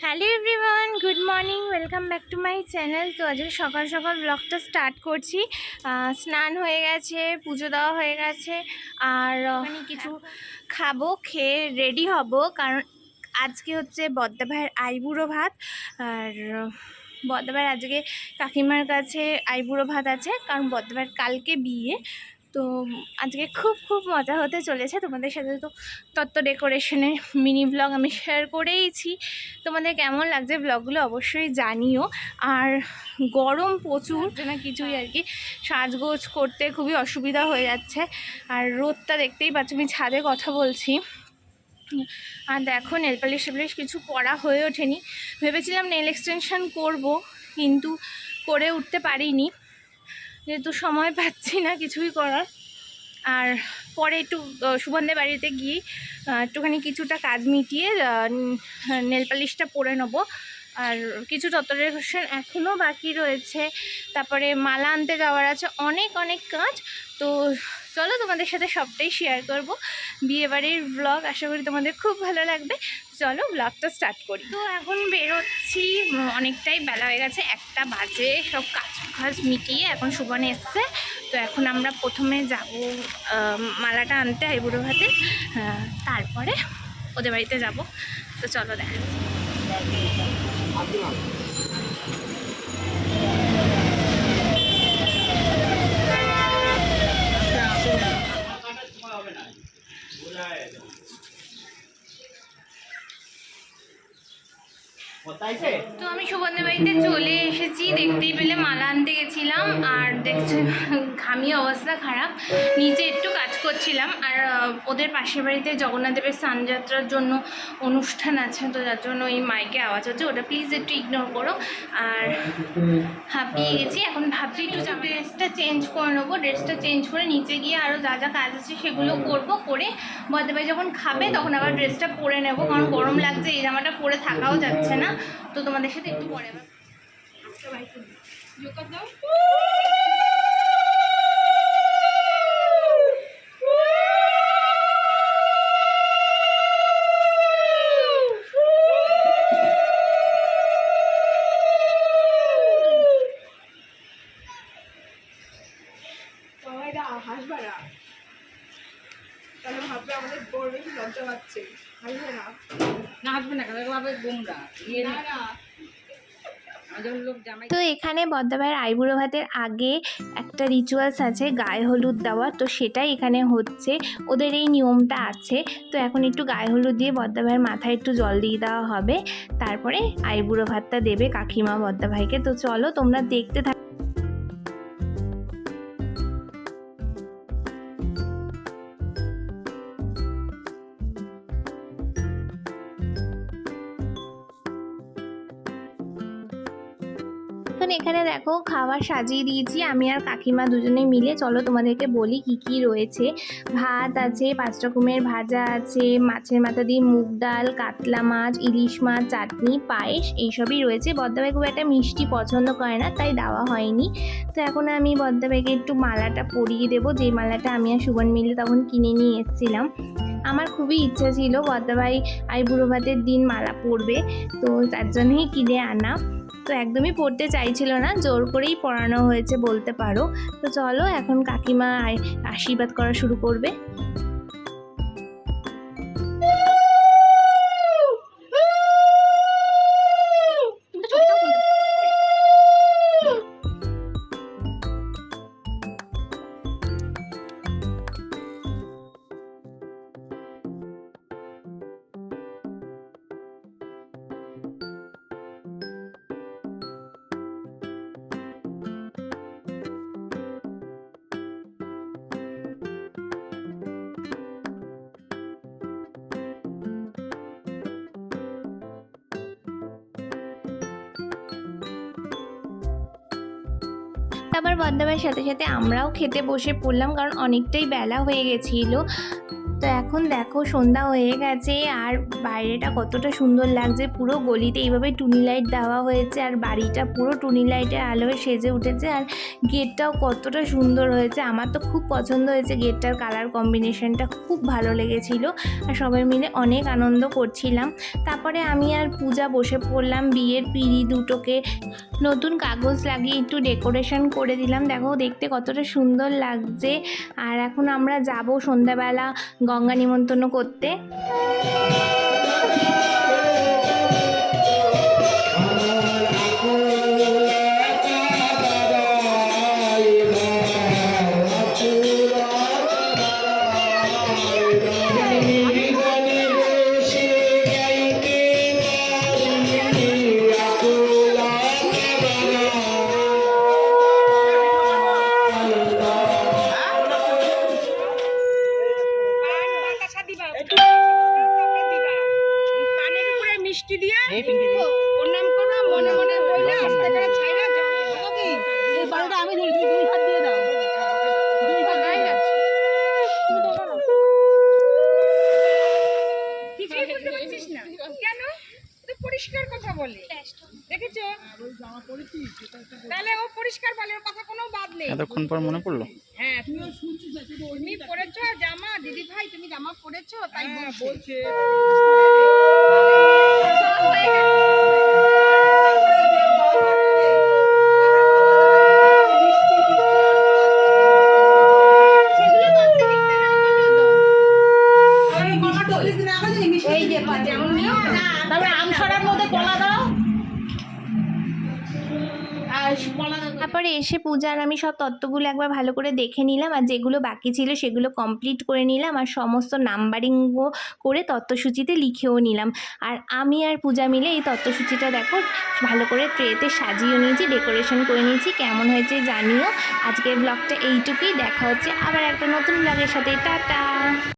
Hello everyone, good morning, welcome back to my channel. তো আজকে সকাল সকাল ব্লগটা স্টার্ট করছি। স্নান হয়ে গেছে, পুজো দেওয়া হয়ে গেছে, আর আমি কিছু খাবো, খেয়ে রেডি হব, কারণ আজকে হচ্ছে বদ্দা ভাইয়ের আইবুড়ো ভাত। আর বদ্দা ভাইয়ের আজকে কাকিমার কাছে আইবুড়ো ভাত আছে, কারণ বদ্দা ভাইয়ের কালকে বিয়ে। তো আজকে খুব খুব মজা হতে চলেছে। তোমাদের সাথে তো তত্ত্ব ডেকোরেশনের মিনি ব্লগ আমি শেয়ার করেইছি। তোমাদের কেমন লাগছে ব্লগগুলো অবশ্যই জানিও। আর গরম প্রচুর না কিছুই আর কি, সাজগোজ করতে খুবই অসুবিধা হয়ে যাচ্ছে। আর রোদটা দেখতেই পাচ্ছ, আমি ছাদে কথা বলছি। আর দেখো নেল পালিশ কিছু করা হয়ে ওঠেনি। ভেবেছিলাম নেল এক্সটেনশন করব, কিন্তু করে উঠতে পারিনি, যেহেতু সময় পাচ্ছি না কিছুই করার। আর পরে একটু সুবন্ধের বাড়িতে গিয়ে একটুখানি কিছুটা কাজ মিটিয়ে নেল পালিশটা পরে নেবো। আর কিছু তত্ত্ব ডেকোরেশন এখনও বাকি রয়েছে, তারপরে মালা আনতে যাওয়ার আছে, অনেক অনেক কাজ। তো চলো তোমাদের সাথে সবটাই শেয়ার করব, বিয়েবাড়ির ব্লগ। আশা করি তোমাদের খুব ভালো লাগবে। চলো ব্লগটা স্টার্ট করি। তো এখন বেরোচ্ছি, অনেকটাই বেলা হয়ে গেছে, 1টা বাজে। সব কাজ মিটিয়ে এখন সুবনে এসছে। তো এখন আমরা প্রথমে যাব মালাটা আনতে আইবুড়ো ভাতে, তারপরে ওদের বাড়িতে যাব। তো চলো দেখা। তো আমি সুবন্ধের বাড়িতে চলে এসেছি, দেখতেই পেলে মালা আনতে গেছিলাম। আর দেখছি ঘামিয়ে অবস্থা খারাপ, নিচে একটু কাজ করছিলাম। আর ওদের পাশের বাড়িতে জগন্নাথ দেবের স্নানযাত্রার জন্য অনুষ্ঠান আছে, তো যার জন্য এই মাইকে আওয়াজ হচ্ছে, ওটা প্লিজ একটু ইগনোর করো। আর হাঁপিয়ে গেছি, এখন ভাবছি একটু ড্রেসটা চেঞ্জ করে নেবো। ড্রেসটা চেঞ্জ করে নিচে গিয়ে আরও যা যা কাজ আছে সেগুলো করবো, করে বদ্দা ভাই যখন খাবে তখন আবার ড্রেসটা পরে নেবো, কারণ গরম লাগছে, এই জামাটা পরে থাকাও যাচ্ছে না। তো তোমাদের সাথে একটু পরে তাহলে ভাববে আমাদের বড় বেশি লজ্জা পাচ্ছে, হাসবে না। না হাসবে না, কেন ভাবে গোমরা না না। তো এখানে বদ্দা ভাইয়ের আইবুড়ো ভাতের আগে একটা রিচুয়ালস আছে গায়ে হলুদ দেওয়া, তো সেটাই এখানে হচ্ছে। ওদের এই নিয়মটা আছে। তো এখন একটু গায়ে হলুদ দিয়ে বদ্দা ভাইয়ের মাথায় একটু জল দিয়ে দেওয়া হবে, তারপরে আইবুড়ো ভাতটা দেবে কাকিমা বদ্দা ভাইকে। তো চলো তোমরা দেখতে থাকো। এখানে দেখো খাবার সাজিয়ে দিয়েছি আমি আর কাকিমা দুজনে মিলে। চলো তোমাদেরকে বলি কি কি রয়েছে। ভাত আছে, 5 রকমের ভাজা আছে, মাছের মাথা দিয়ে মুগ ডাল, কাতলা মাছ, ইলিশ মাছ, চাটনি, পায়েস, এইসবই রয়েছে। বদ্দা ভাই খুব একটা মিষ্টি পছন্দ করে না, তাই দেওয়া হয়নি। তো এখন আমি বদ্দা ভাইকে একটু মালাটা পরিয়ে দেবো, যে মালাটা আমি আর সুবন মিলে তখন কিনে নিয়ে এসেছিলাম। আমার খুবই ইচ্ছা ছিল বদ্দা ভাই আইবুড়ো ভাতের দিন মালা পরবে, তো তার জন্যই কিনে আনা। তো একদমই পড়তে চাইছিল না, জোর করেই পড়ানো হয়েছে বলতে পারো। তো চলো এখন কাকিমা আশীর্বাদ করা শুরু করবে। তারপর বদ্দা ভাইয়ের সাথে সাথে আমরাও খেতে বসে পড়লাম, কারণ অনেকটাই বেলা হয়ে গেছিলো। তো এখন দেখো সন্ধ্যা হয়ে গেছে আর বাইরেটা কতটা সুন্দর লাগছে, পুরো গলিতে এইভাবে টুনি লাইট দেওয়া হয়েছে আর বাড়িটা পুরো টুনি লাইটের আলোয় সেজে উঠেছে। আর গেটটাও কতটা সুন্দর হয়েছে, আমার তো খুব পছন্দ হয়েছে, গেটটার কালার কম্বিনেশনটা খুব ভালো লেগেছিল আর সবাই মিলে অনেক আনন্দ করছিলাম। তারপরে আমি আর পূজা বসে পড়লাম, বিয়ের পিঁড়ি দুটোকে নতুন কাগজ লাগিয়ে একটু ডেকোরেশন করে দিলাম, দেখো দেখতে কতটা সুন্দর লাগছে। আর এখন আমরা যাব সন্ধ্যাবেলা গঙ্গা নিমন্ত্রণ করতে। পানের উপরে মিষ্টি দিয়ে ওর নাম করো, মনে মনে বললে আস্তে করে ছাইরা জল দিবা। এই বালটা আমি ধরি, তুমি দুই হাত দিয়ে দাও। দুই হাত দিয়ে দাও। কিছুই বলতে পারছিস না কেন? তুই পরিষ্কার কথা বলে দেখেছো, তাহলে ও পরিষ্কার বলে, ওর কথা কোনো বাদ নেই। এতক্ষণ পর মনে পড়লো। হ্যাঁ তুমি পরেছো জামা, দিদি ভাই তুমি জামা পরেছো তাই বলছে। এই যে যেমন নিও, তারপরে আমসরার মধ্যে কলা দাও আর কলা দাও। তারপরে এসে পূজার আমি সব তত্ত্বগুলো একবার ভালো করে দেখে নিলাম আর যেগুলো বাকি ছিল সেগুলো কমপ্লিট করে নিলাম আর সমস্ত নাম্বারিংও করে তত্ত্বসূচিতে লিখেও নিলাম। আর আমি আর পূজা মিলে এই তত্ত্বসূচিটা দেখো ভালো করে ট্রেতে সাজিয়ে নিয়েছি, ডেকোরেশন করে নিয়েছি। কেমন হয়েছে জানিও। আজকের ব্লগটা এইটুকুই, দেখা হচ্ছে আবার একটা নতুন ব্লগের সাথে। টাটা।